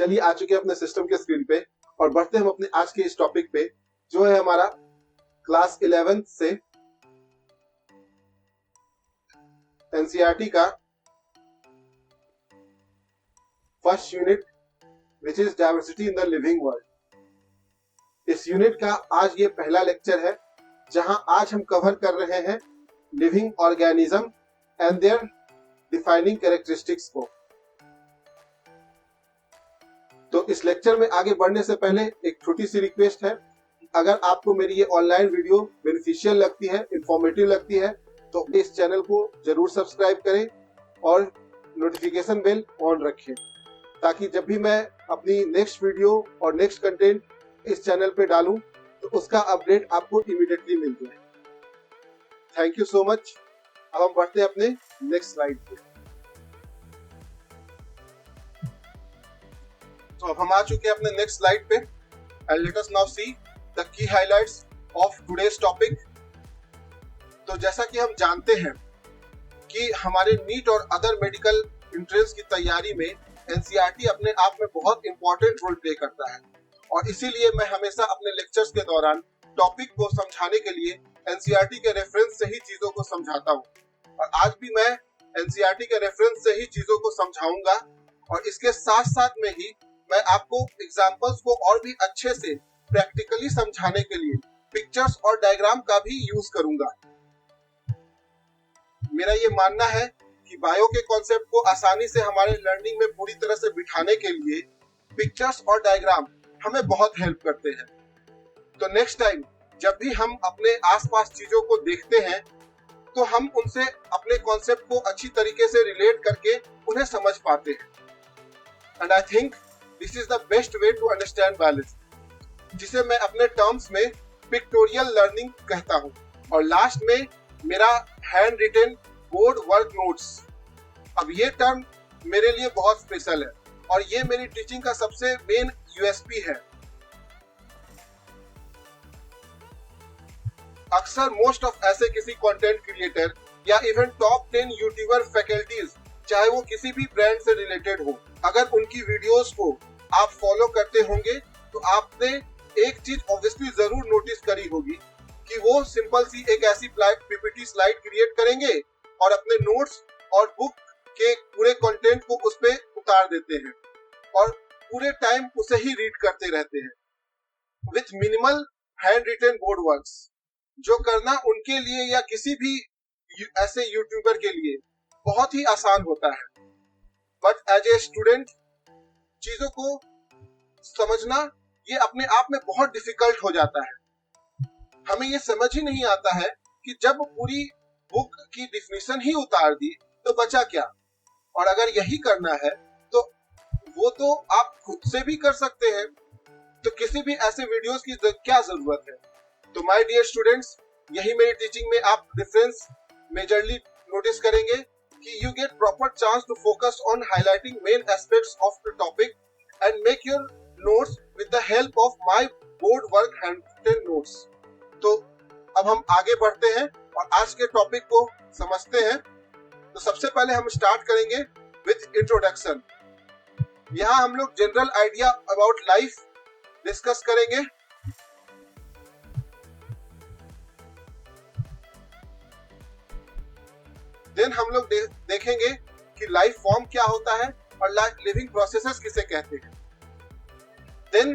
चलिए आ चुके हैं अपने सिस्टम के स्क्रीन पे और बढ़ते हैं हम अपने आज के इस टॉपिक पे, जो है हमारा क्लास 11 से एनसीईआरटी का first unit which is diversity in the living world. इस यूनिट का आज ये पहला लेक्चर है, जहां आज हम कवर कर रहे हैं living organism and their defining characteristics को। तो इस लेक्चर में आगे बढ़ने से पहले एक छोटी सी रिक्वेस्ट है, अगर आपको मेरी ये ऑनलाइन वीडियो बेनिफिशियल लगती है, इंफॉर्मेटिव लगती है, तो इस चैनल को जरूर सब्सक्राइब करें और नोटिफिकेशन बेल ऑन रखें, ताकि जब भी मैं अपनी नेक्स्ट वीडियो और नेक्स्ट कंटेंट इस चैनल पे डालूं तो उसका अपडेट आपको इमीडिएटली मिल जाए। Thank you so much. अब हम बढ़ते हैं अपने नेक्स्ट स्लाइड पे। तो अब हम आ चुके हैं अपने नेक्स्ट स्लाइड पे and let us now see the key highlights of today's topic. तो जैसा कि हम जानते हैं कि हमारे नीट और अदर मेडिकल एंट्रेंस की तैयारी में एनसीईआरटी अपने आप में बहुत इंपॉर्टेंट रोल प्ले करता है, और इसीलिए मैं हमेशा अपने लेक्चर्स के दौरान टॉपिक को समझाने के लिए एनसीईआरटी के रेफरेंस से ही चीजों को समझाता हूँ, और आज भी मैं एनसीईआरटी के रेफरेंस से ही चीजों को समझाऊंगा। और इसके साथ साथ में ही मैं आपको एग्जांपल्स को और भी अच्छे से प्रैक्टिकली समझाने के लिए पिक्चर्स और डायग्राम का भी यूज करूंगा। मेरा ये मानना है कि बायो के कॉन्सेप्ट को आसानी से हमारे लर्निंग में पूरी तरह से बिठाने के लिए पिक्चर्स और डायग्राम हमें बहुत हेल्प करते हैं। तो नेक्स्ट टाइम जब भी हम अपने आसपास चीजों को देखते हैं तो हम उनसे अपने कॉन्सेप्ट को अच्छी तरीके से रिलेट करके उन्हें समझ पाते हैं। And I think this is the best way to understand balance, जिसे मैं अपने टर्म्स में पिक्टोरियल लर्निंग कहता हूँ। और लास्ट में मेरा hand written board work notes. अब ये टर्म मेरे लिए बहुत स्पेशल है और ये मेरी टीचिंग का सबसे मेन यूएसपी है। अक्सर मोस्ट ऑफ ऐसे किसी कंटेंट क्रिएटर या इवन टॉप 10 यूट्यूबर फैकल्टीज, चाहे वो किसी भी ब्रांड से रिलेटेड हो, अगर उनकी वीडियोस को आप फॉलो करते होंगे तो आपने एक चीज ऑब्वियसली जरूर नोटिस करी होगी कि वो सिंपल सी एक ऐसी पीपीटी स्लाइड क्रिएट करेंगे और अपने नोट्स और बुक के पूरे कंटेंट को उस पे उतार देते हैं और पूरे टाइम उसे ही रीड करते रहते हैं with minimal hand written board works, जो करना उनके लिए या किसी भी ऐसे यूट्यूबर के लिए बहुत ही आसान होता है। बट एज ए स्टूडेंट चीजों को समझना ये अपने आप में बहुत डिफिकल्ट हो जाता है। हमें ये समझ ही नहीं आता है कि जब पूरी बुक की डिफिनीशन ही उतार दी तो बचा क्या। और अगर यही करना है तो वो तो आप खुद से भी कर सकते हैं, तो किसी भी ऐसे वीडियोस की क्या जरूरत है। तो माय डियर स्टूडेंट्स, यही मेरी टीचिंग में आप डिफरेंस मेजरली नोटिस करेंगे कि you get proper chance to focus on highlighting main aspects of the topic and make your notes with the help of my board work handwritten notes। तो अब हम आगे बढ़ते हैं और आज के टॉपिक को समझते हैं। तो सबसे पहले हम स्टार्ट करेंगे विथ इंट्रोडक्शन। यहाँ हम लोग general idea about life discuss करेंगे। देन हम लोग देखेंगे कि लाइफ फॉर्म क्या होता है और लिविंग प्रोसेसेस किसे कहते हैं। देन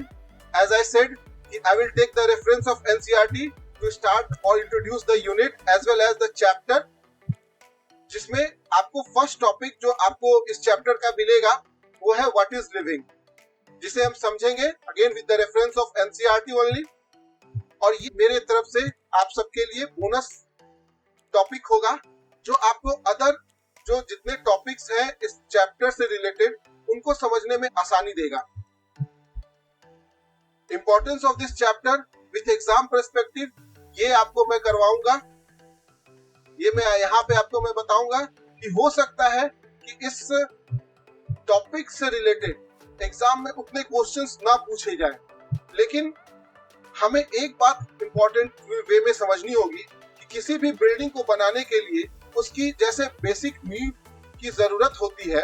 एज आई सेड कि I will take the reference of NCERT to start और introduce the unit as well as the chapter, जिसमें आपको फर्स्ट टॉपिक जो आपको इस चैप्टर का मिलेगा वो है व्हाट इज लिविंग, जिसे हम समझेंगे again with the reference of NCERT only. और ये मेरे तरफ से आप सबके लिए बोनस टॉपिक होगा, जो आपको अदर जो जितने टॉपिक्स हैं इस चैप्टर से रिलेटेड उनको समझने में आसानी देगा। Importance of this chapter with exam perspective, ये आपको मैं करवाऊंगा। ये मैं यहाँ पे आपको मैं बताऊंगा कि हो सकता है कि इस टॉपिक से रिलेटेड एग्जाम में उतने क्वेश्चंस ना पूछे जाए, लेकिन हमें एक बात इंपॉर्टेंट वे में समझनी होगी कि किसी भी बिल्डिंग को बनाने के लिए उसकी जैसे बेसिक नींव की जरूरत होती है,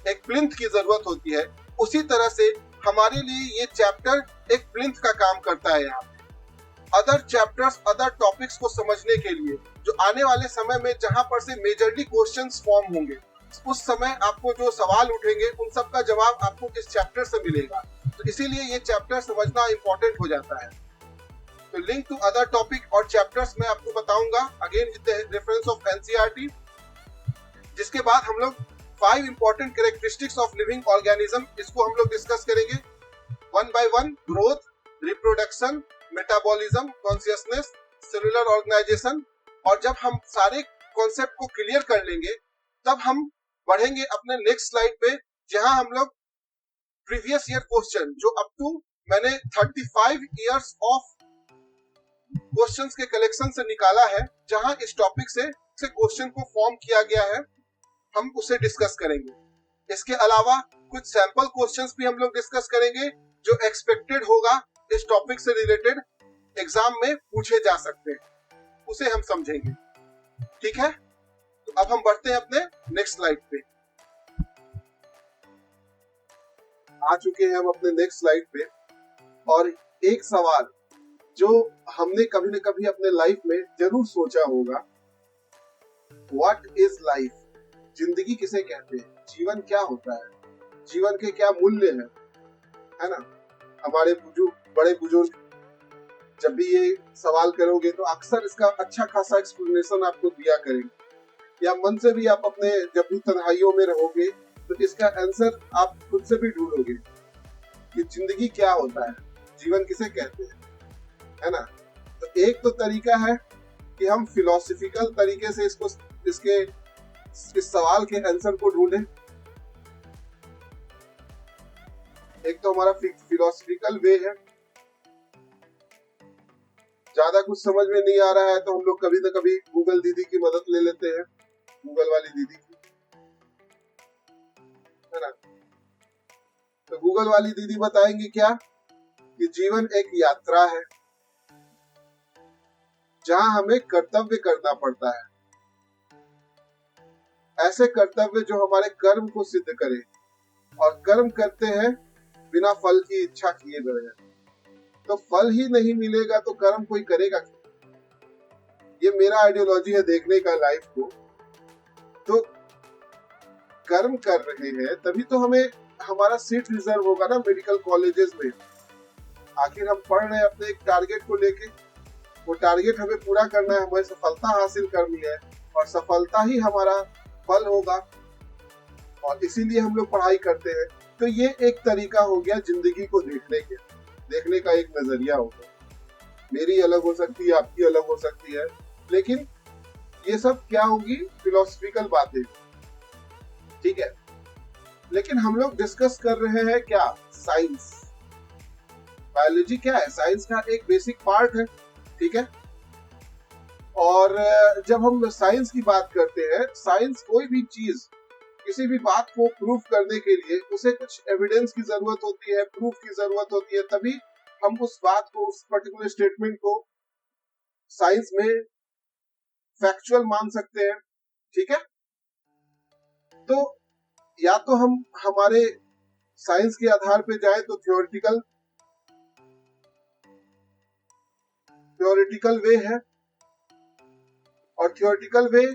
एक प्लिंथ की जरूरत होती है, उसी तरह से हमारे लिए ये चैप्टर एक प्लिंथ का काम करता है यहाँ। अदर चैप्टर्स, अदर टॉपिक्स को समझने के लिए जो आने वाले समय में जहां पर से मेजरली क्वेश्चंस फॉर्म होंगे, उस समय आपको जो सवाल उठेंगे उन सब का जवाब आपको इस चैप्टर से मिलेगा। तो इसीलिए ये चैप्टर समझना इंपॉर्टेंट हो जाता है। तो लिंक टू अदर टॉपिक और चैप्टर्स मैं आपको बताऊंगा again with the reference of NCERT. जिसके बाद हम लोग 5 important characteristics of living organism, इसको हम लोग डिस्कस करेंगे one by one. Growth, reproduction, metabolism, consciousness, cellular organisation. और जब हम सारे कॉन्सेप्ट को क्लियर कर लेंगे तब हम बढ़ेंगे अपने नेक्स्ट स्लाइड पे, जहां हम लोग प्रीवियस ईयर क्वेश्चन जो अप टू मैंने 35 इयर्स ऑफ क्वेश्चंस के कलेक्शन से निकाला है, जहां इस टॉपिक से क्वेश्चन को फॉर्म किया गया है, हम उसे डिस्कस करेंगे। इसके अलावा कुछ सैंपल क्वेश्चंस भी हम लोग डिस्कस करेंगे जो एक्सपेक्टेड होगा इस टॉपिक से रिलेटेड एग्जाम में पूछे जा सकते हैं, उसे हम समझेंगे। ठीक है, तो अब हम बढ़ते हैं अपने नेक्स्ट स्लाइड पे। आ चुके हैं हम अपने नेक्स्ट स्लाइड पे, और एक सवाल जो हमने कभी न कभी अपने लाइफ में जरूर सोचा होगा, व्हाट इज लाइफ? जिंदगी किसे कहते हैं? जीवन क्या होता है? जीवन के क्या मूल्य है ना? हमारे बड़े बुजुर्ग जब भी ये सवाल करोगे तो अक्सर इसका अच्छा खासा एक्सप्लेनेशन आपको दिया करेंगे, या मन से भी आप अपने जब भी तन्हाइयों में रहोगे तो इसका आंसर आप खुद से भी ढूंढोगे कि जिंदगी क्या होता है, जीवन किसे कहते हैं, है ना? तो एक तो तरीका है कि हम फिलोसफिकल तरीके से इस सवाल के आंसर को ढूंढें। एक तो हमारा फिलोसफिकल वे है। ज्यादा कुछ समझ में नहीं आ रहा है तो हम लोग कभी न कभी गूगल दीदी की मदद ले लेते हैं, गूगल वाली दीदी की, है ना? तो गूगल वाली दीदी बताएंगे क्या कि जीवन एक यात्रा है जहां हमें कर्तव्य करना पड़ता है, ऐसे कर्तव्य जो हमारे कर्म को सिद्ध करे, और कर्म करते हैं बिना फल की इच्छा किए बगैर। तो फल ही नहीं मिलेगा तो कर्म कोई करेगा क्यों? ये मेरा आइडियोलॉजी है देखने का लाइफ को। तो कर्म कर रहे हैं तभी तो हमें हमारा सीट रिजर्व होगा ना मेडिकल कॉलेजेस में। आखिर हम पढ़ रहे हैं अपने एक टारगेट को लेके, वो टारगेट हमें पूरा करना है, हमें सफलता हासिल करनी है, और सफलता ही हमारा फल होगा, और इसीलिए हम लोग पढ़ाई करते हैं। तो ये एक तरीका हो गया जिंदगी को देखने का एक नजरिया होगा। मेरी अलग हो सकती है, आपकी अलग हो सकती है, लेकिन ये सब क्या होगी? फिलोसफिकल बातें, ठीक है। लेकिन हम लोग डिस्कस कर रहे हैं क्या? साइंस। बायोलॉजी क्या है? साइंस का एक बेसिक पार्ट है, ठीक है। और जब हम साइंस की बात करते हैं, साइंस कोई भी चीज, किसी भी बात को प्रूफ करने के लिए उसे कुछ एविडेंस की जरूरत होती है, प्रूफ की जरूरत होती है, तभी हम उस बात को, उस पर्टिकुलर स्टेटमेंट को साइंस में फैक्चुअल मान सकते हैं, ठीक है। तो या तो हम हमारे साइंस के आधार पे जाए तो थ्योरेटिकल वे है, और थ्योरेटिकल वे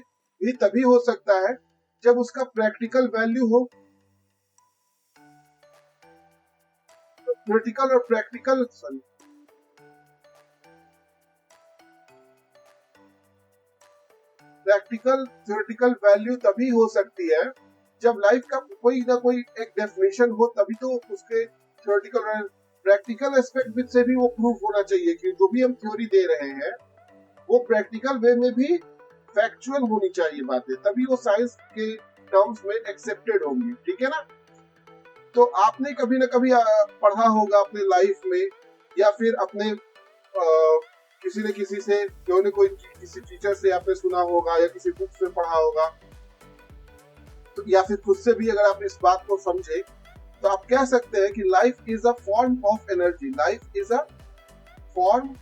भी तभी हो सकता है जब उसका प्रैक्टिकल वैल्यू हो। तो थ्योरेटिकल और थ्योरेटिकल वैल्यू तभी हो सकती है जब लाइफ का कोई ना कोई एक डेफिनेशन हो, तभी तो उसके थ्योरेटिकल और प्रैक्टिकल एस्पेक्ट से भी वो प्रूफ होना चाहिए कि जो भी हम थ्योरी दे रहे हैं वो प्रैक्टिकल वे में भी फैक्चुअल होनी चाहिए बातें, तभी वो साइंस के टर्म्स में एक्सेप्टेड होंगी, ठीक है ना। तो आपने कभी ना कभी पढ़ा होगा अपने लाइफ में, या फिर अपने किसी न किसी से, क्यों न कोई किसी टीचर से आपने सुना होगा, या किसी बुक से पढ़ा होगा, तो या फिर खुद से भी अगर आप इस बात को समझे तो आप कह सकते हैं कि life is a form of energy. Life is a form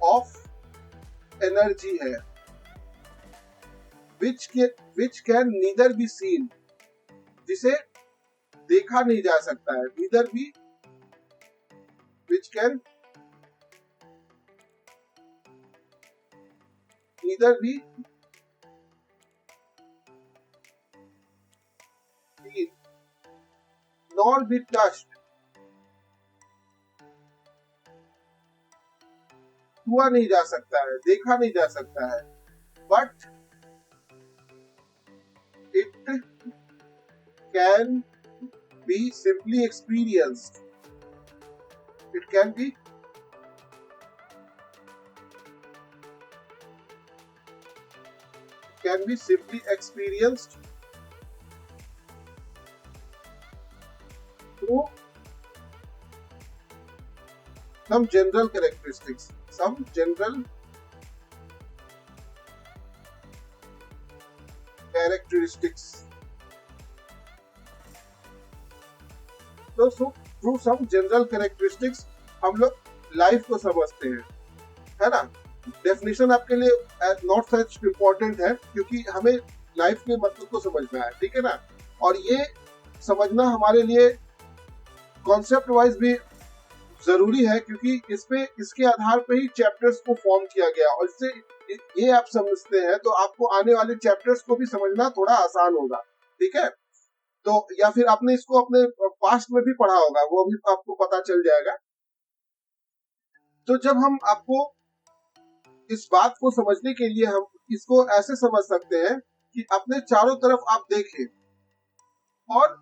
of energy है which can neither be seen, जिसे देखा नहीं जा सकता है, neither be which can neither be seen nor be touched, छुआ नहीं जा सकता है, देखा नहीं जा सकता है, but it can be simply experienced. It can be simply experienced through some general characteristics. तो थ्रू सम जनरल कैरेक्टरिस्टिक्स हम लोग लाइफ को समझते हैं, है ना। डेफिनेशन आपके लिए नॉट सच इम्पोर्टेंट है, क्योंकि हमें लाइफ के मतलब को समझना है, ठीक है ना। और ये समझना हमारे लिए कॉन्सेप्ट वाइज भी जरूरी है, क्योंकि इसके आधार पे ही चैप्टर्स को फॉर्म किया गया, और इससे ये आप समझते हैं तो आपको आने वाले चैप्टर्स को भी समझना थोड़ा आसान होगा, ठीक है। तो या फिर आपने इसको अपने पास्ट में भी पढ़ा होगा, वो भी आपको पता चल जाएगा। तो जब हम आपको इस बात को समझने के लिए हम इसको ऐसे समझ सकते हैं कि अपने चारों तरफ आप देखें और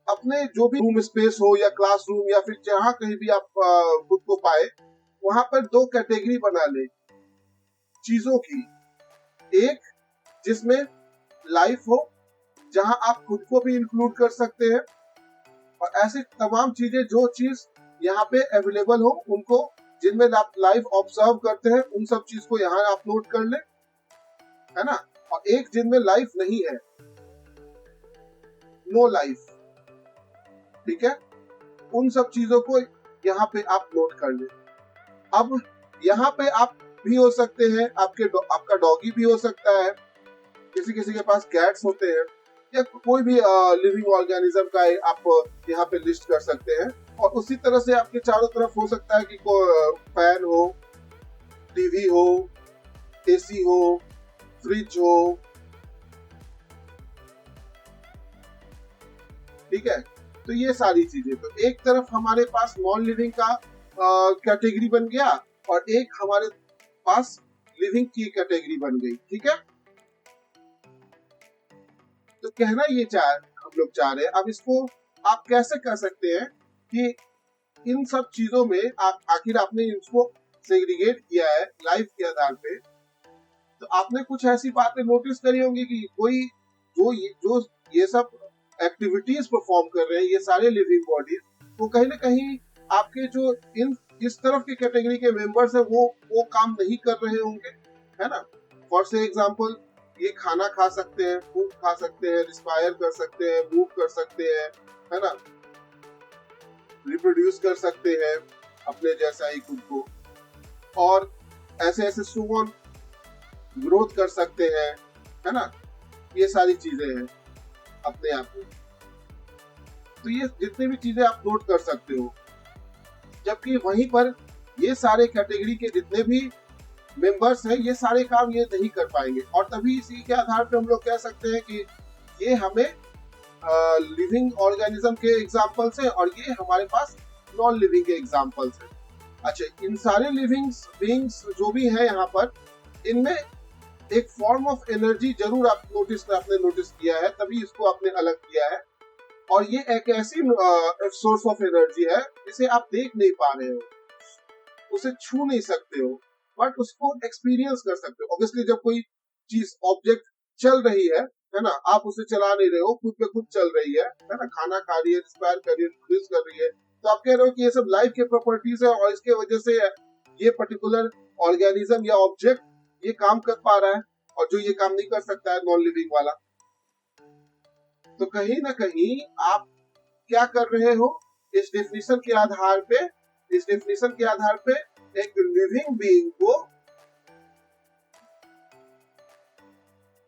अपने जो भी रूम स्पेस हो या क्लासरूम या फिर जहां कहीं भी आप खुद को पाए, वहां पर दो कैटेगरी बना ले चीजों की। एक जिसमें लाइफ हो, जहां आप खुद को भी इंक्लूड कर सकते हैं, और ऐसी तमाम चीजें जो चीज यहाँ पे अवेलेबल हो उनको, जिनमें आप लाइफ ऑब्जर्व करते हैं, उन सब चीज को यहाँ आप नोट कर ले, है ना। और एक जिनमें लाइफ नहीं है, नो लाइफ, ठीक है, उन सब चीजों को यहाँ पे आप नोट कर ले। अब यहाँ पे आप भी हो सकते हैं, आपका डॉगी भी हो सकता है, किसी के पास कैट्स होते हैं, या कोई भी लिविंग ऑर्गेनिज्म का आप यहाँ पे लिस्ट कर सकते हैं। और उसी तरह से आपके चारों तरफ हो सकता है कि फैन हो, टीवी हो, एसी हो, फ्रिज हो, ठीक है। तो ये सारी चीजें, तो एक तरफ हमारे पास नॉन लिविंग का कैटेगरी बन गया, और एक हमारे पास लिविंग की कैटेगरी बन गई, ठीक है। तो कहना ये हम लोग चाह रहे हैं, अब इसको आप कैसे कर सकते हैं कि इन सब चीजों में आखिर आपने इसको सेग्रीगेट किया है लाइफ के आधार पे, तो आपने कुछ ऐसी बातें नोटिस करी होंगी कि कोई जो ये सब एक्टिविटीज परफॉर्म कर रहे हैं, ये सारे लिविंग बॉडीज, वो कहीं ना कहीं आपके जो इस तरफ की कैटेगरी के मेंबर्स है वो काम नहीं कर रहे होंगे, है ना। फॉर से एग्जांपल, ये खाना खा सकते हैं, फूड खा सकते हैं, रिस्पायर कर सकते हैं, मूव कर सकते हैं, है ना, रिप्रोड्यूस कर सकते हैं अपने जैसा ही खुद को, और ऐसे सुमन ग्रोथ कर सकते हैं, है ना। ये सारी चीजें हैं अपने आप में। तो ये जितनी भी चीजें आप नोट कर सकते हो, जबकि वहीं पर ये सारे कैटेगरी के जितने भी मेंबर्स हैं, ये सारे काम ये नहीं कर पाएंगे, और तभी इसी के आधार पे हम लोग कह सकते हैं कि ये हमें लिविंग ऑर्गेनिज्म के एग्जांपल्स हैं, और ये हमारे पास नॉन लिविंग के एग्जांपल्स हैं। अच्छा, इन सारे लिविंग बीइंग्स जो भी हैं यहाँ पर, इनमें एक फॉर्म ऑफ एनर्जी जरूर आपने नोटिस किया है, तभी इसको आपने अलग किया है। और ये एक ऐसी सोर्स ऑफ एनर्जी है जिसे आप देख नहीं पा रहे हो, उसे छू नहीं सकते हो, बट उसको एक्सपीरियंस कर सकते हो। ऑब्वियसली जब कोई चीज ऑब्जेक्ट चल रही है ना, आप उसे चला नहीं रहे हो, खुद पे खुद चल रही है ना, खाना खा रही है, रिस्पायर कर रही है, प्रोड्यूस कर रही है, तो आप कह रहे हो कि ये सब लाइफ के प्रॉपर्टीज है, और इसके वजह से ये पर्टिकुलर ऑर्गेनिज्म या ऑब्जेक्ट ये काम कर पा रहा है, और जो ये काम नहीं कर सकता है नॉन लिविंग वाला। तो कहीं ना कहीं आप क्या कर रहे हो, इस डेफिनेशन के आधार पे एक लिविंग बीइंग को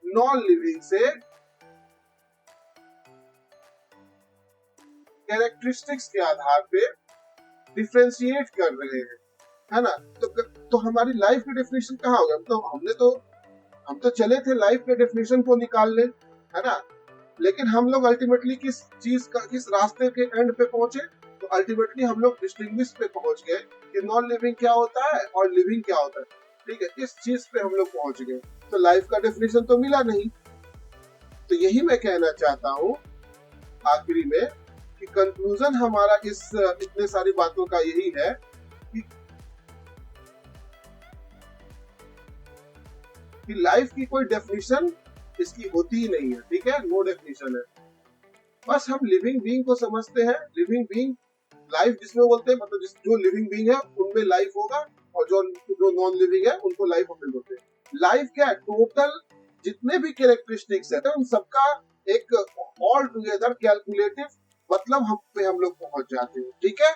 नॉन लिविंग से कैरेक्टरिस्टिक्स के आधार पे डिफरेंशिएट कर रहे हैं, है ना। तो हमारी लाइफ की डेफिनेशन कहाँ हो गया, मतलब हम तो चले थे लाइफ के डेफिनेशन को निकालने, है ना, लेकिन हम लोग अल्टीमेटली किस रास्ते के एंड पे पहुंचे, तो अल्टीमेटली हम लोग डिस्टिंग्विश पे पहुंच गए कि नॉन लिविंग क्या होता है और लिविंग क्या होता है, ठीक है, इस चीज पे हम लोग पहुंच गए। तो लाइफ का डेफिनेशन तो मिला नहीं। तो यही मैं कहना चाहता हूँ आखिरी में कि कंक्लूजन हमारा इस इतने सारी बातों का यही है कि लाइफ की कोई डेफिनेशन इसकी होती ही नहीं है, ठीक है, नो डेफिनेशन है। बस हम लिविंग बीइंग को समझते हैं, लिविंग बीइंग लाइफ जिसमें बोलते हैं, मतलब जो लिविंग बीइंग है उनमें लाइफ होगा, और जो नॉन लिविंग है उनको लाइफ नहीं बोलते। लाइफ क्या है, टोटल जितने भी कैरेक्टरिस्टिक्स है उन सबका एक ऑल टुगेदर कैलकुलेटिव मतलब हम लोग पहुंच जाते हैं, ठीक है।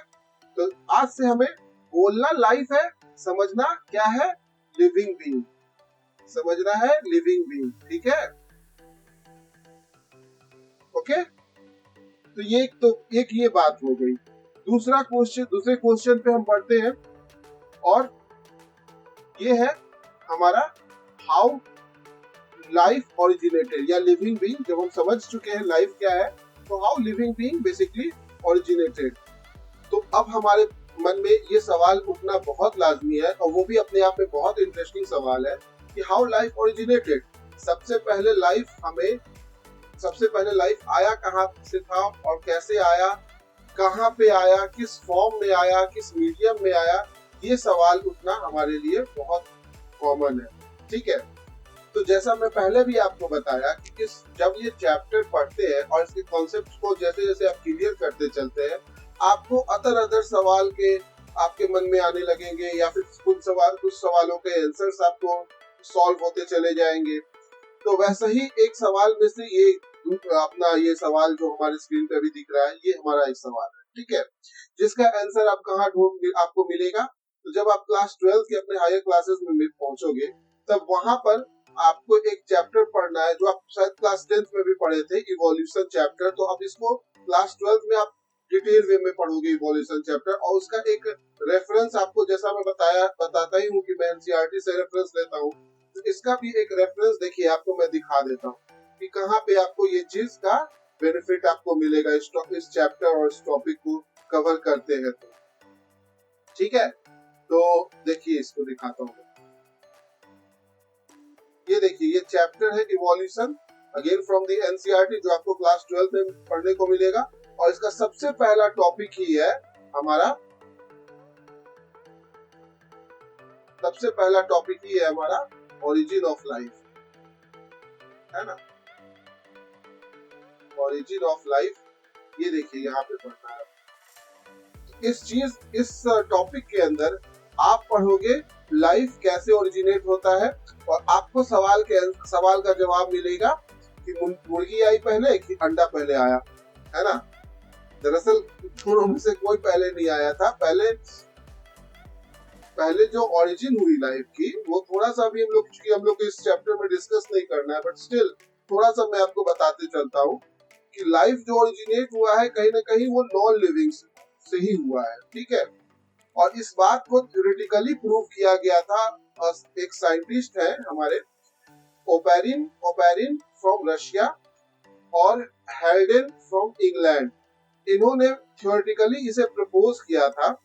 तो आज से हमें बोलना लाइफ है, समझना क्या है, लिविंग बीइंग, समझना है लिविंग बीइंग, ठीक है, ओके। तो एक ये बात हो गई। दूसरे क्वेश्चन पे हम बढ़ते हैं, और ये है हमारा हाउ लाइफ ओरिजिनेटेड या लिविंग बीइंग। जब हम समझ चुके हैं लाइफ क्या है, तो how living being basically originated. तो अब हमारे मन में ये सवाल उठना बहुत लाजमी है, और वो भी अपने आप में बहुत इंटरेस्टिंग सवाल है कि हाउ लाइफ ओरिजिनेटेड। सबसे पहले लाइफ आया कहाँ से था और कैसे आया, कहाँ पे आया, किस फॉर्म में आया, किस मीडियम में आया, ये सवाल उठना हमारे लिए बहुत कॉमन है, ठीक है। तो जैसा मैं पहले भी आपको बताया कि जब ये चैप्टर पढ़ते हैं और इसके कॉन्सेप्ट को जैसे जैसे आप क्लियर करते चलते हैं, आपको अदर सवाल के आपके मन में आने लगेंगे, या फिर कुछ सवालों के आंसर्स आपको सॉल्व होते चले जाएंगे। तो वैसे ही एक सवाल में से ये सवाल जो हमारे स्क्रीन पे भी दिख रहा है, ये हमारा एक सवाल है, ठीक है, जिसका आंसर आप कहाँ आपको मिलेगा। तो जब आप क्लास 12 के अपने हायर क्लासेस में पहुंचोगे, तब वहां पर आपको एक चैप्टर पढ़ना है जो आप शायद क्लास 10th में भी पढ़े थे, इवोल्यूशन चैप्टर। तो अब इसको क्लास 12 में आप डिटेल वे में पढ़ोगे इवोल्यूशन चैप्टर, और उसका एक रेफरेंस आपको, जैसा मैं बताता ही हूँ कि मैं एनसीईआरटी से रेफरेंस लेता हूँ, तो इसका भी एक रेफरेंस देखिए आपको मैं दिखा देता हूँ कि कहाँ पे आपको ये चीज का बेनिफिट आपको मिलेगा इस चैप्टर और इस टॉपिक को कवर करते हैं तो, ठीक है। तो देखिए इसको दिखाता हूँ, ये देखिए ये चैप्टर है evolution, again from the NCERT, जो आपको क्लास 12 में पढ़ने को मिलेगा। और इसका सबसे पहला टॉपिक ही है हमारा ओरिजिन ऑफ लाइफ, है ना, ओरिजिन ऑफ लाइफ, ये देखिए यहाँ पे पढ़ना है। इस टॉपिक के अंदर आप पढ़ोगे लाइफ कैसे ओरिजिनेट होता है, और आपको सवाल का जवाब मिलेगा कि मुर्गी आई पहले कि अंडा पहले आया, है ना। दरअसल दोनों में से कोई पहले नहीं आया था। पहले जो ओरिजिन हुई लाइफ की, वो थोड़ा सा भी हम लोग इस चैप्टर में डिस्कस नहीं करना है, बट स्टिल थोड़ा सा मैं आपको बताते चलता हूँ कि लाइफ जो ओरिजिनेट हुआ है कहीं ना कहीं वो नॉन लिविंग से ही हुआ है, ठीक है। और इस बात को थ्योरेटिकली प्रूव किया गया था, एक साइंटिस्ट है हमारे ओपेरिन फ्रॉम रशिया और हेल्डेन फ्रॉम इंग्लैंड, इन्होंने थ्योरेटिकली इसे प्रपोज किया था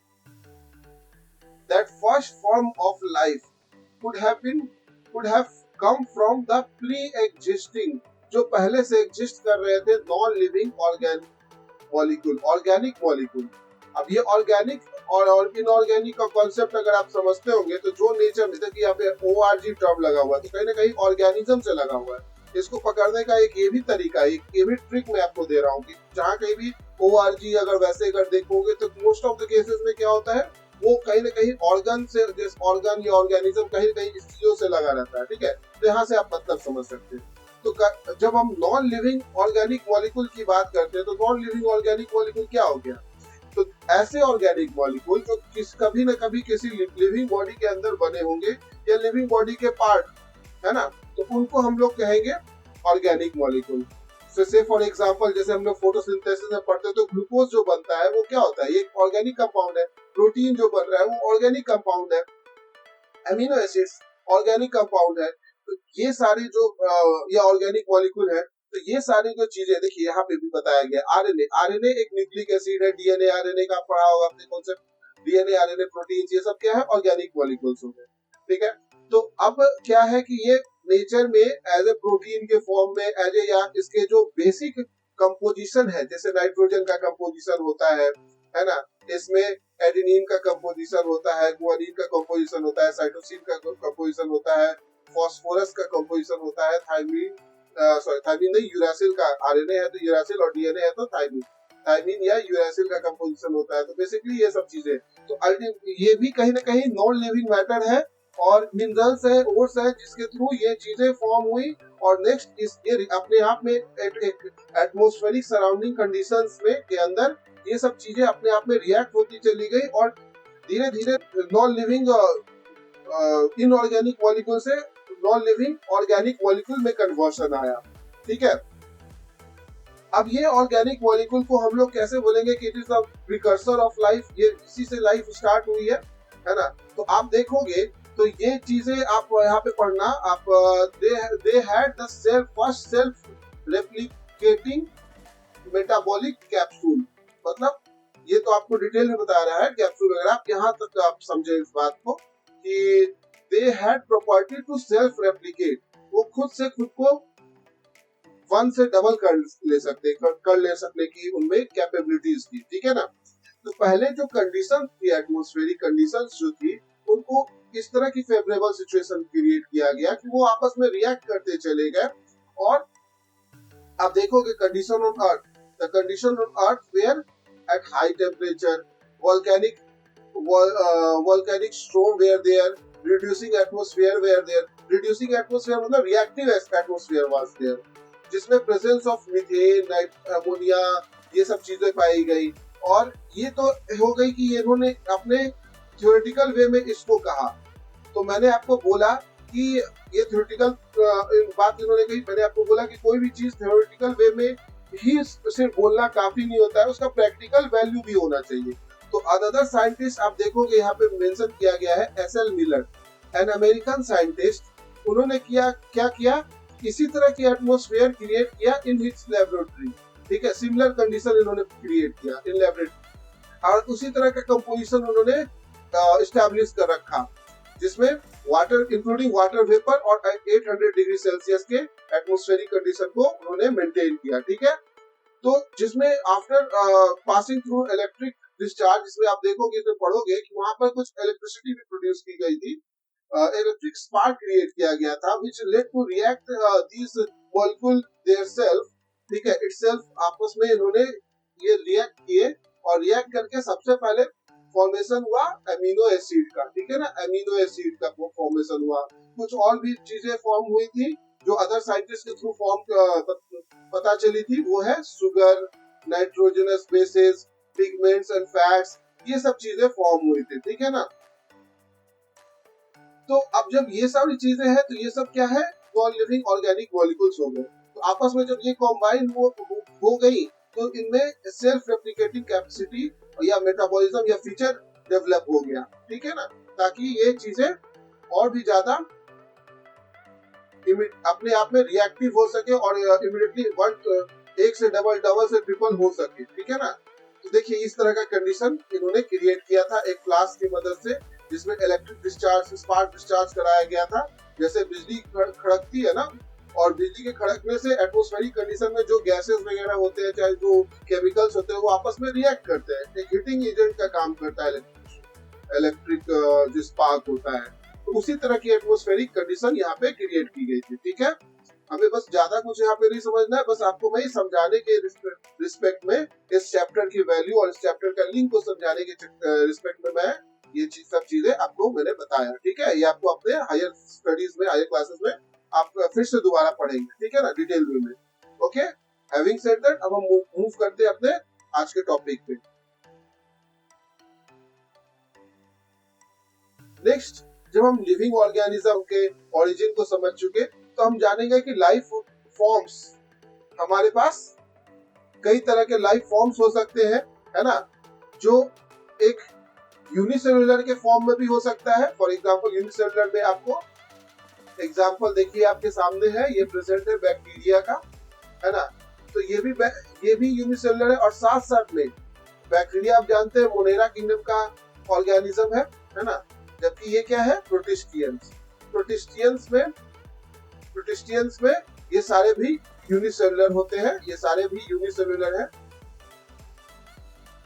that first form of life could have come from the pre-existing, जो पहले से एग्जिस्ट कर रहे थे, नॉन लिविंग ऑर्गेनिक मॉलिक्यूल। अब ये ऑर्गेनिक और इनऑर्गेनिक का कॉन्सेप्ट अगर आप समझते होंगे, तो जो नेचर में कि यहाँ पे ORG टर्म लगा हुआ है, तो कहीं ना कहीं ऑर्गेनिज्म से लगा हुआ है। इसको पकड़ने का एक ये भी तरीका है, ये भी ट्रिक मैं आपको दे रहा हूँ कि जहाँ कहीं भी ORG अगर वैसे अगर देखोगे, तो मोस्ट ऑफ द केसेस में क्या होता है, वो कहीं ना कहीं ऑर्गन या ऑर्गेनिज्म कहीं ना कहीं इस चीजों से लगा रहता है, ठीक है। तो यहाँ से आप मतलब समझ सकते हैं। तो जब हम नॉन लिविंग ऑर्गेनिक मॉलिक्यूल की बात करते हैं, तो नॉन लिविंग ऑर्गेनिक मॉलिक्यूल क्या हो गया, तो ऐसे ऑर्गेनिक मॉलिक्यूल जो कभी न कभी किसी लिविंग बॉडी के अंदर बने होंगे या लिविंग बॉडी के पार्ट, है ना, तो उनको हम लोग कहेंगे ऑर्गेनिक मॉलिक्यूल। फिर से फॉर एग्जांपल जैसे हम लोग फोटोसिंथेसिस में पढ़ते हैं तो ग्लूकोज जो बनता है वो क्या होता है, ये एक ऑर्गेनिक कंपाउंड है। प्रोटीन जो बन रहा है वो ऑर्गेनिक कंपाउंड है। एमिनो एसिड्स ऑर्गेनिक कंपाउंड है। तो ये सारे जो ये ऑर्गेनिक मॉलिक्यूल है, तो ये सारी जो चीजें देखिए यहाँ पे भी बताया गया। आरएनए, आरएनए एक न्यूक्लिक एसिड है। डीएनए आरएनए का पढ़ा होगा आपने कॉन्सेप्ट। डीएनए आरएनए प्रोटीन ये सब क्या है, ऑर्गेनिक मॉलिक्यूल्स हो गए, ठीक है। तो अब क्या है कि ये नेचर में एज ए प्रोटीन के फॉर्म में एज ए, या इसके जो बेसिक कंपोजिशन है, जैसे नाइट्रोजन का कंपोजिशन होता है ना, इसमें एडेनिन का कंपोजिशन होता है, गुआनिन का कंपोजिशन होता है, साइटोसिन का कंपोजिशन होता है, फास्फोरस का कंपोजिशन होता है, थायमिन थायमिन नहीं, यूरासिल का, आरएनए है तो यूरासिल और डीएनए है तो थायमिन, थायमिन या यूरासिल का कंपोजिशन होता है। तो बेसिकली ये सब चीजें, तो ये भी कहीं ना कहीं नॉन लिविंग मैटर है और मिनरल्स है, ओर्स है, जिसके थ्रू ये चीजें फॉर्म हुई। और नेक्स्ट इस ये अपने आप में एक एटमॉस्फेरिक सराउंडिंग कंडीशंस में के अंदर ये सब चीजें अपने आप में रिएक्ट होती चली गई और धीरे धीरे नॉन लिविंग इनऑर्गेनिक मॉलिक्यूल से नॉन लिविंग ऑर्गेनिक मॉलिक्यूल में कन्वर्शन आया, ठीक है। अब ये ऑर्गेनिक मॉलिक्यूल को हम लोग कैसे बोलेंगे कि it is the precursor of life, ये इसी से लाइफ स्टार्ट हुई है ना। तो आप देखोगे तो ये चीजें आप यहाँ पे पढ़ना, आप they had the first self replicating metabolic capsule, मतलब ये तो आपको डिटेल में बता रहा है कैप्सूल वगैरह, आप यहाँ तक आप समझे इस बात को कि they had property to self replicate, वो खुद से खुद को वन से डबल कर ले सकने की उनमें कैपेबिलिटीज थी, ठीक है ना। तो पहले जो कंडीशन थी, एटमॉस्फेरिक कंडीशंस जो थी, उनको इस तरह की फेवरेबल सिचुएशन क्रिएट किया गया कि वो आपस में रिएक्ट करते चले गए। और आप देखोगे condition on earth, the condition on earth where at high temperature, volcanic storm were there, reducing atmosphere were there, reducing atmosphere मतलब reactive atmosphere was there, जिसमें प्रेजेंस ऑफ मीथेन, अमोनिया, ये सब चीजें पाई गई। और ये तो हो गई कि इन्होंने अपने थ्योरेटिकल वे में इसको कहा। तो मैंने आपको बोला कि ये थ्योरेटिकल बात इन्होंने कही, मैंने आपको बोला कि कोई भी चीज थ्योरेटिकल वे में ही सिर्फ बोलना काफी नहीं होता है, उसका प्रैक्टिकल वैल्यू भी होना चाहिए। तो अदर साइंटिस्ट आप देखोगे यहाँ पे मेंशन किया गया है, SL Miller, an American scientist. उन्होंने क्या किया, इसी तरह की एटमॉस्फेयर क्रिएट किया इन हिज लेबोरेटरी, ठीक है। सिमिलर कंडीशन इन्होंने क्रिएट किया इन लेबोरेटरी और उसी तरह का कंपोजिशन उन्होंने एस्टैब्लिश कर रखा, जिसमें वाटर इंक्लूडिंग वाटर वेपर और 800 डिग्री सेल्सियस के एटमॉस्फेरिक कंडीशन को उन्होंने मेंटेन किया, ठीक है। तो जिसमें after passing through electric discharge, जिसमें आप देखोगे तो पढ़ोगे कि वहां पर कुछ इलेक्ट्रिसिटी भी प्रोड्यूस की गई थी, इलेक्ट्रिक स्पार्क क्रिएट किया गया था, which led to react these molecule their self, ठीक है, itself आपस में इन्होंने ये रिएक्ट किए और रिएक्ट करके सबसे पहले फॉर्मेशन हुआ एमिनो एसिड का, ठीक है ना, एमिनो एसिड का फॉर्मेशन हुआ। कुछ और भी चीजें फॉर्म हुई थी जो अदर साइंटिस्ट के थ्रू फॉर्म पता चली थी, वो है sugar, nitrogenous bases, pigments and fats, ये सब चीजें फॉर्म हुई थी, ठीक है ना। तो अब जब ये सारी चीजें हैं तो ये सब क्या है, नॉन लिविंग ऑर्गेनिक मॉलिक्यूल्स हो गए। तो आपस में जब ये कॉम्बाइन हो गई तो इनमें सेल्फ रेप्लिकेटिंग कैपेसिटी या मेटाबॉलिज्म या फीचर डेवलप हो गया, ठीक है ना, ताकि ये चीजें और भी ज्यादा अपने आप में रिएक्टिव हो सके और इमीडिएटली एक से डबल से ट्रिपल हो सके, ठीक है ना। तो देखिए इस तरह का कंडीशन इन्होंने क्रिएट किया था एक फ्लास्क की मदद से, जिसमें इलेक्ट्रिक डिस्चार्ज, स्पार्क डिस्चार्ज कराया गया था। जैसे बिजली खड़कती है ना, और बिजली के खड़कने से एटमॉस्फेरिक कंडीशन में जो गैसेस वगैरह होते हैं, चाहे जो केमिकल्स होते हैं, वो आपस में रिएक्ट करते हैं, एक हीटिंग एजेंट का काम करता है इलेक्ट्रिक जो स्पार्क होता है। तो उसी तरह की एटमॉस्फेरिक कंडीशन यहाँ पे क्रिएट की गई थी, ठीक है। हमें बस ज्यादा कुछ यहाँ पे नहीं समझना है, बस आपको मैं समझाने के रिस्पेक्ट में इस चैप्टर की वैल्यू और इस चैप्टर का लिंक को समझाने के रिस्पेक्ट में मैं ये सब चीजें आपको मैंने बताया, ठीक है। ये आपको अपने हायर स्टडीज में, हायर क्लासेस में आप फिर से दोबारा पढ़ेंगे, ठीक है ना, डिटेल में। ओके, हैविंग सेड दैट, अब हम मूव करते हैं अपने आज के टॉपिक पे। नेक्स्ट, जब हम लिविंग ऑर्गेनिज्म के ओरिजिन को समझ चुके तो हम जानेंगे कि लाइफ फॉर्म्स हमारे पास कई तरह के लाइफ फॉर्म्स हो सकते हैं, है ना, जो एक यूनिसेलुलर के फॉर्म में भी हो सकता है। फॉर एग्जांपल यूनिसेलुलर में आपको एग्जांपल देखिए आपके सामने है, ये प्रेजेंट है बैक्टीरिया का, है ना, तो ये भी यूनिसेलुलर है। और साथ साथ में बैक्टीरिया आप जानते हैं मोनेरा किंगडम का ऑर्गेनिज्म है ना, जबकि ये क्या है, प्रोटिस्टियंस। प्रोटिस्टियंस में ये सारे भी यूनिसेलुलर होते हैं, ये सारे भी यूनिसेलुलर हैं।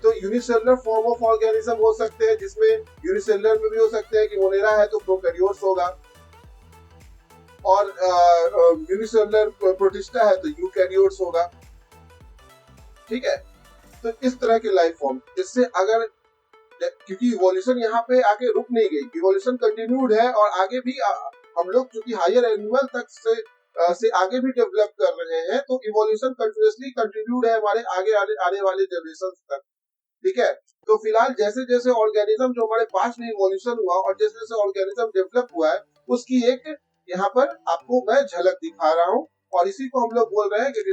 तो यूनिसेलुलर फॉर्म ऑफ ऑर्गेनिज्म हो सकते हैं, जिसमें यूनिसेलुलर में भी हो सकते हैं कि मोनेरा है तो प्रोकैरियोट्स होगा, और यूनिसेलुलर प्रोटिस्टा है तो यूकैरियोट्स होगा। ठीक है, तो इस तरह के लाइफ फॉर्म, जिससे अगर, क्योंकि इवोल्यूशन यहाँ पे आके रुक नहीं गई, इवोल्यूशन कंटिन्यूड है और आगे भी हम लोग चूंकि हायर एनिमल तक से आगे भी डेवलप कर रहे हैं, तो इवोल्यूशन कंटिन्यूअसली कंटिन्यूड है हमारे आगे आने वाले जनरेशन तक। ठीक है, तो फिलहाल जैसे जैसे ऑर्गेनिज्म जो हमारे पास में इवोल्यूशन हुआ और जैसे जैसे ऑर्गेनिज्म डेवलप हुआ है, उसकी एक यहाँ पर आपको मैं झलक दिखा रहा हूँ, और इसी को हम लोग बोल रहे हैं कि we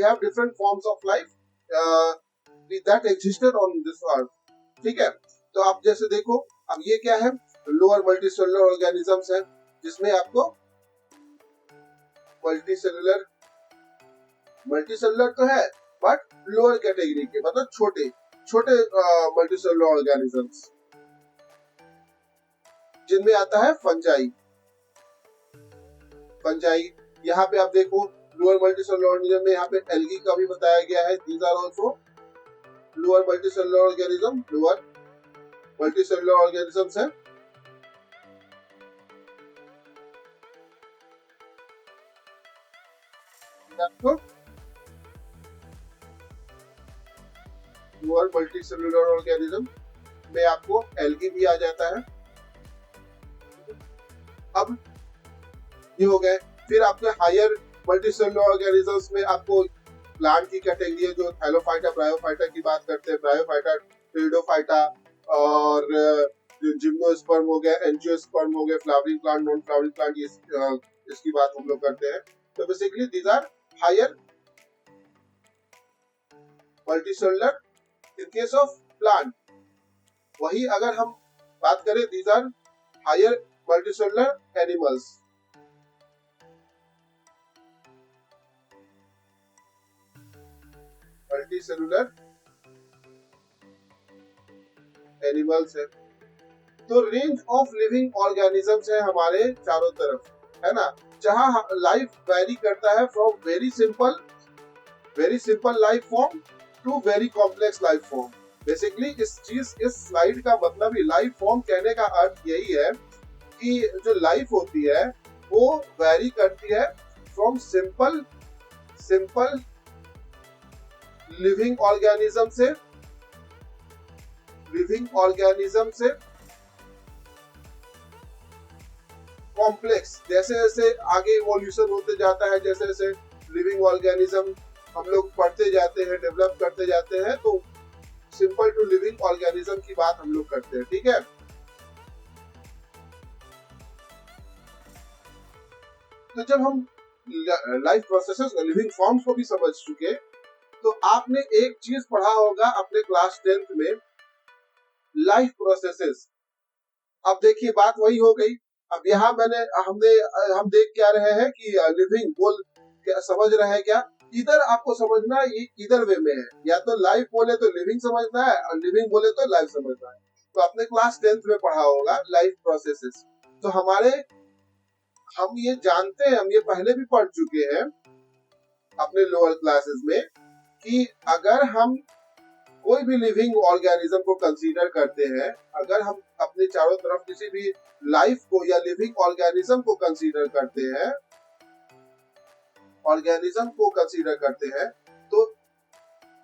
have different forms of life that existed on this earth। ठीक है, तो आप जैसे देखो, अब ये क्या है, लोअर मल्टीसेलुलर ऑर्गेनिजम्स है, जिसमें आपको मल्टीसेलुलर तो है बट लोअर कैटेगरी के, मतलब छोटे छोटे मल्टीसेलुलर ऑर्गेनिजम्स, जिनमें आता है फंजाई। यहाँ पे आप देखो लोअर मल्टीसेलुलर ऑर्गेनिज्म में यहाँ पे एल्गी का भी बताया गया है। These are also lower multicellular organism, lower multicellular organisms है। लोअर मल्टीसेलुलर ऑर्गेनिज्म में आपको एल्गी भी आ जाता है। अब ये हो गए, फिर आपके हायर मल्टीसेलुलर ऑर्गेनिजम्स में आपको प्लांट की कैटेगरी है, जो थैलोफाइटा ब्रायोफाइटा की बात करते हैं, ब्रायोफाइटा, टेरिडोफाइटा, और जिम्नोस्पर्म हो गया, एंजियोस्पर्म हो गया, flowering plant, non flowering plant, इसकी बात हम लोग करते हैं। तो basically these are higher multicellular in case of plant. वही अगर हम बात करें, these are higher multicellular animals. Multicellular animals है। तो रेंज ऑफ लिविंग ऑर्गेनिजम्स है हमारे चारों तरफ, है ना, जहां लाइफ वेरी करता है from very simple life form to very complex life form. Basically इस स्लाइड का मतलब ही, लाइफ फॉर्म कहने का अर्थ यही है कि जो लाइफ होती है वो वेरी करती है फ्रॉम सिंपल लिविंग ऑर्गेनिज्म से कॉम्प्लेक्स। जैसे जैसे आगे इवोल्यूशन होते जाता है, जैसे जैसे लिविंग ऑर्गेनिज्म हम लोग पढ़ते जाते हैं, डेवलप करते जाते हैं, तो सिंपल टू लिविंग ऑर्गेनिज्म की बात हम लोग करते हैं। ठीक है, तो जब हम लाइफ प्रोसेसेस, लिविंग फॉर्म्स को भी समझ चुके, तो आपने एक चीज पढ़ा होगा अपने क्लास 10th में, लाइफ प्रोसेसेस। अब देखिए बात वही हो गई। अब यहाँ हम देख क्या रहे हैं कि लिविंग बोल समझ रहे हैं क्या, इधर आपको समझना इधर वे में है, या तो लाइफ बोले तो लिविंग समझना है, और लिविंग बोले तो लाइफ समझना है। तो आपने क्लास 10th में पढ़ा होगा लाइफ प्रोसेसेस। तो हम ये जानते हैं, हम ये पहले भी पढ़ चुके हैं अपने लोअर क्लासेस में, कि अगर हम कोई भी लिविंग ऑर्गेनिज्म को कंसीडर करते हैं, अगर हम अपने चारों तरफ किसी भी लाइफ को या लिविंग ऑर्गेनिज्म को कंसीडर करते हैं, तो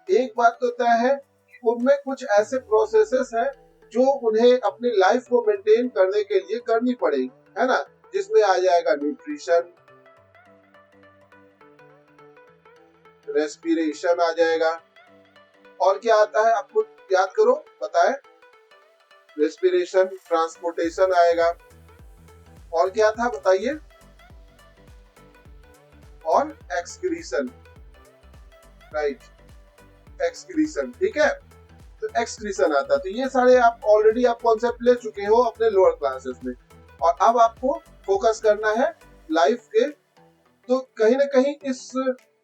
एक बात तो तय है कि उनमें कुछ ऐसे प्रोसेसेस हैं जो उन्हें अपनी लाइफ को मेंटेन करने के लिए करनी पड़ेगी, है ना, जिसमें आ जाएगा न्यूट्रिशन, रेस्पिरेशन आ जाएगा, और क्या आता है आपको याद करो, बताएं, रेस्पिरेशन, ट्रांसपोर्टेशन आएगा, और क्या था बताइए, और एक्सक्रीशन, राइट, एक्सक्रीशन, ठीक है। तो एक्सक्रीशन आता है। तो ये सारे आप ऑलरेडी आप कॉन्सेप्ट ले चुके हो अपने लोअर क्लासेस में, और अब आपको फोकस करना है लाइफ के। तो कहीं ना कहीं इस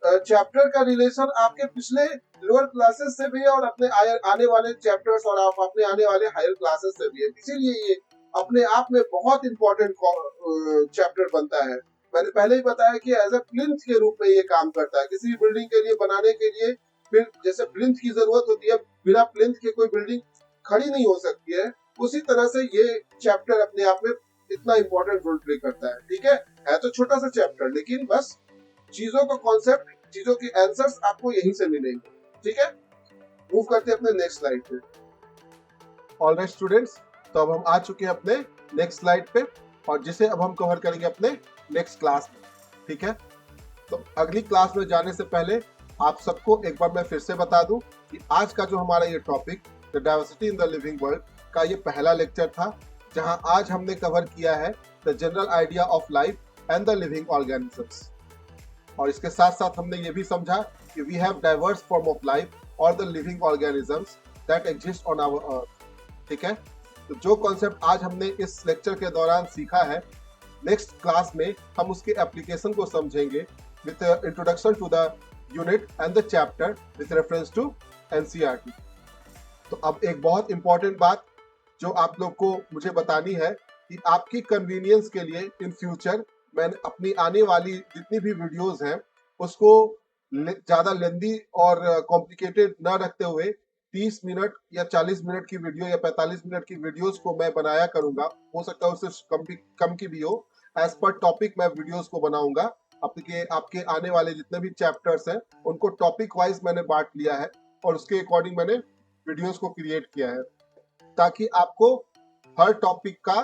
चैप्टर का रिलेशन आपके पिछले लोअर क्लासेस से भी है और अपने आने वाले चैप्टर्स और आप अपने आने वाले हायर क्लासेस से भी है। इसीलिए ये अपने आप में बहुत इंपॉर्टेंट चैप्टर बनता है। मैंने पहले ही बताया कि एज ए प्लिंथ के रूप में ये काम करता है। किसी भी बिल्डिंग के लिए बनाने के लिए फिर जैसे प्लिंथ की जरूरत होती है, बिना प्लिंथ के कोई बिल्डिंग खड़ी नहीं हो सकती है, उसी तरह से ये चैप्टर अपने आप में इतना इंपॉर्टेंट रोल प्ले करता है। ठीक है तो छोटा सा चैप्टर, लेकिन बस चीजों का कॉन्सेप्ट, चीजों के आंसर्स आपको यहीं से मिलेंगे। ठीक है, मूव करते हैं अपने नेक्स्ट स्लाइड पे। ऑलराइट स्टूडेंट्स, तो अब हम आ चुके हैं अपने नेक्स्ट स्लाइड पे, और जिसे अब हम कवर करेंगे अपने नेक्स्ट क्लास में। ठीक है, तो अगली क्लास में जाने से पहले आप सबको एक बार मैं फिर से बता दूं कि आज का जो हमारा ये topic the diversity in the living world का ये पहला लेक्चर था, जहां आज हमने कवर किया है the general idea of life and the living organisms. और इसके साथ साथ हमने ये भी समझा कि we have diverse form of life और the living organisms that exist on our earth. ठीक है, तो जो कॉन्सेप्ट आज हमने इस लेक्चर के दौरान सीखा है, नेक्स्ट क्लास में हम उसके एप्लीकेशन को समझेंगे with introduction to the unit and the chapter with reference to NCERT. तो अब एक बहुत इंपॉर्टेंट बात जो आप लोग को मुझे बतानी है कि आपकी कन्वीनियंस के लिए इन फ्यूचर मैंने अपनी आने वाली जितनी भी वीडियोस हैं उसको ज्यादा लेंदी और कॉम्प्लिकेटेड न रखते हुए 30 मिनट या 40 मिनट की वीडियो या 45 मिनट की वीडियोस को मैं बनाया करूंगा। हो सकता है उससे कम की भी हो। एज पर टॉपिक मैं वीडियोस को बनाऊंगा। आपके आने वाले जितने भी चैप्टर्स हैं उनको टॉपिक वाइज मैंने बांट लिया है और उसके अकॉर्डिंग मैंने वीडियोस को क्रिएट किया है, ताकि आपको हर टॉपिक का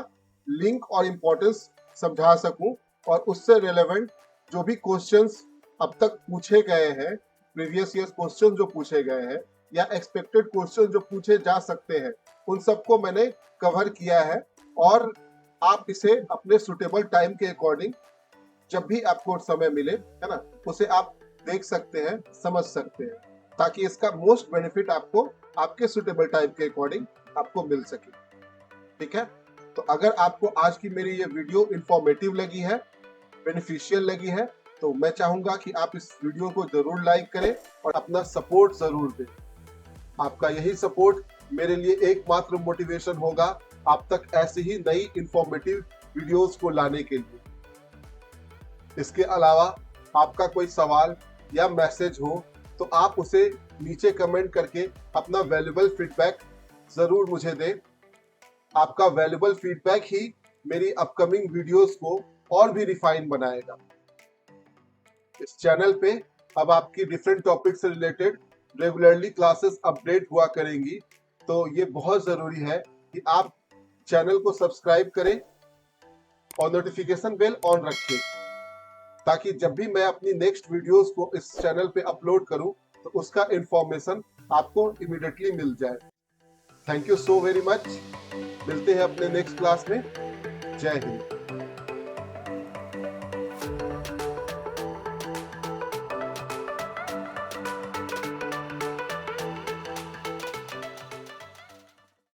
लिंक और इम्पोर्टेंस समझा सकूं और उससे रिलेवेंट जो भी क्वेश्चंस अब तक पूछे गए हैं, प्रीवियस ईयर क्वेश्चन जो पूछे गए हैं या एक्सपेक्टेड क्वेश्चन जो पूछे जा सकते हैं, उन सबको मैंने कवर किया है। और आप इसे अपने सुटेबल टाइम के अकॉर्डिंग जब भी आपको समय मिले, है ना, उसे आप देख सकते हैं, समझ सकते हैं, ताकि इसका मोस्ट बेनिफिट आपको आपके सुटेबल टाइम के अकॉर्डिंग आपको मिल सके। ठीक है, तो अगर आपको आज की मेरी ये वीडियो इंफॉर्मेटिव लगी है, बेनिफिशियल लगी है, तो मैं चाहूंगा कि आप इस वीडियो को जरूर लाइक करें और अपना सपोर्ट जरूर दें। आपका यही सपोर्ट मेरे लिए एकमात्र मोटिवेशन होगा आप तक ऐसी ही नई इंफॉर्मेटिव वीडियोस को लाने के लिए। इसके अलावा आपका कोई सवाल या मैसेज हो तो आप उसे नीचे कमेंट करके अपना वैल्यूएबल फीडबैक जरूर मुझे दें। आपका वैल्यूएबल फीडबैक ही मेरी अपकमिंग वीडियोस को और भी रिफाइन बनाएगा। इस चैनल पे अब आपकी डिफरेंट टॉपिक से रिलेटेड रेगुलरली क्लासेस अपडेट हुआ करेंगी, तो ये बहुत जरूरी है कि आप चैनल को सब्सक्राइब करें और नोटिफिकेशन बेल ऑन रखें, ताकि जब भी मैं अपनी नेक्स्ट वीडियोस को इस चैनल पे अपलोड करूं तो उसका इंफॉर्मेशन आपको इमीडिएटली मिल जाए। Thank you so very much. मिलते हैं अपने नेक्स्ट क्लास में। जय हिंद।